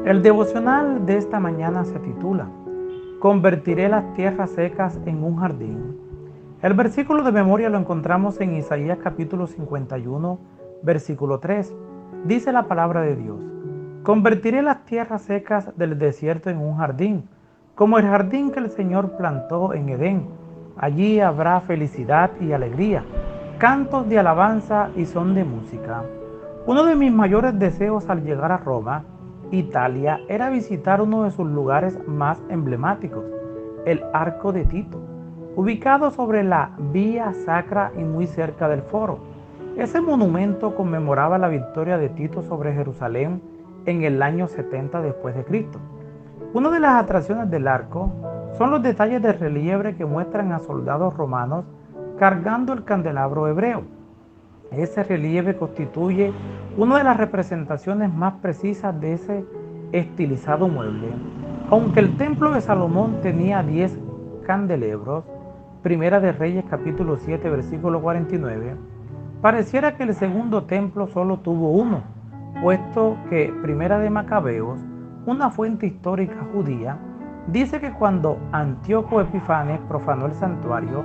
El devocional de esta mañana se titula Convertiré las tierras secas en un jardín. El versículo de memoria lo encontramos en Isaías capítulo 51, versículo 3. Dice la palabra de Dios: Convertiré las tierras secas del desierto en un jardín, como el jardín que el Señor plantó en Edén. Allí habrá felicidad y alegría, cantos de alabanza y son de música. Uno de mis mayores deseos al llegar a Roma, Italia, era visitar uno de sus lugares más emblemáticos, el Arco de Tito, ubicado sobre la Vía Sacra y muy cerca del Foro. Ese monumento conmemoraba la victoria de Tito sobre Jerusalén en el año 70 después de Cristo. Una de las atracciones del arco son los detalles de relieve que muestran a soldados romanos cargando el candelabro hebreo. Ese relieve constituye una de las representaciones más precisas de ese estilizado mueble. Aunque el templo de Salomón tenía 10 candelabros, Primera de Reyes capítulo 7 versículo 49, pareciera que el segundo templo solo tuvo uno, puesto que Primera de Macabeos, una fuente histórica judía, dice que cuando Antíoco Epifanes profanó el santuario,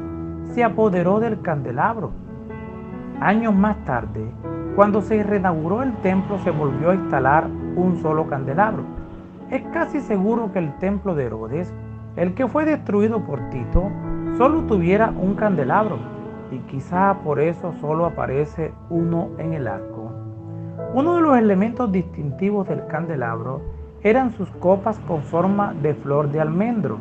se apoderó del candelabro. Años más tarde, cuando se reinauguró el templo, se volvió a instalar un solo candelabro. Es casi seguro que el templo de Herodes, el que fue destruido por Tito, solo tuviera un candelabro, y quizá por eso solo aparece uno en el arco. Uno de los elementos distintivos del candelabro eran sus copas con forma de flor de almendro.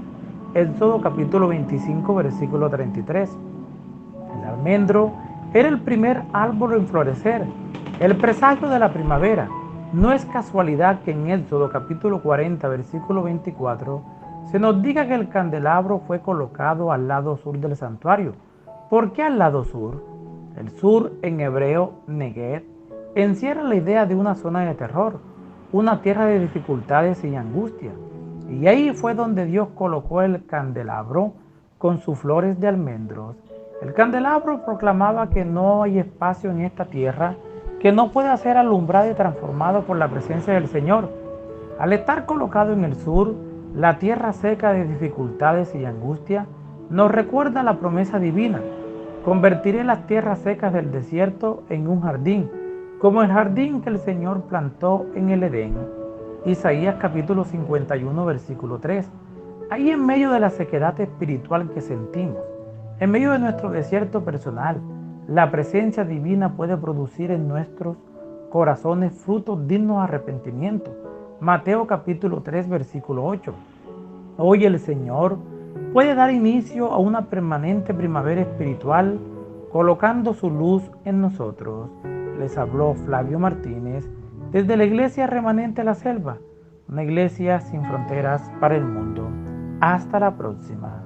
Éxodo capítulo 25, versículo 33. El almendro era el primer árbol en florecer, el presagio de la primavera. No es casualidad que en Éxodo capítulo 40, versículo 24, se nos diga que el candelabro fue colocado al lado sur del santuario. ¿Por qué al lado sur? El sur, en hebreo, Negev, encierra la idea de una zona de terror, una tierra de dificultades y angustia. Y ahí fue donde Dios colocó el candelabro con sus flores de almendros. El candelabro proclamaba que no hay espacio en esta tierra que no pueda ser alumbrado y transformado por la presencia del Señor. Al estar colocado en el sur, la tierra seca de dificultades y angustia nos recuerda la promesa divina: convertiré las tierras secas del desierto en un jardín, como el jardín que el Señor plantó en el Edén. Isaías capítulo 51, versículo 3. Ahí, en medio de la sequedad espiritual que sentimos, en medio de nuestro desierto personal, la presencia divina puede producir en nuestros corazones frutos dignos de arrepentimiento. Mateo capítulo 3, versículo 8. Hoy el Señor puede dar inicio a una permanente primavera espiritual, colocando su luz en nosotros. Les habló Flavio Martínez desde la Iglesia Remanente La Selva, una iglesia sin fronteras para el mundo. Hasta la próxima.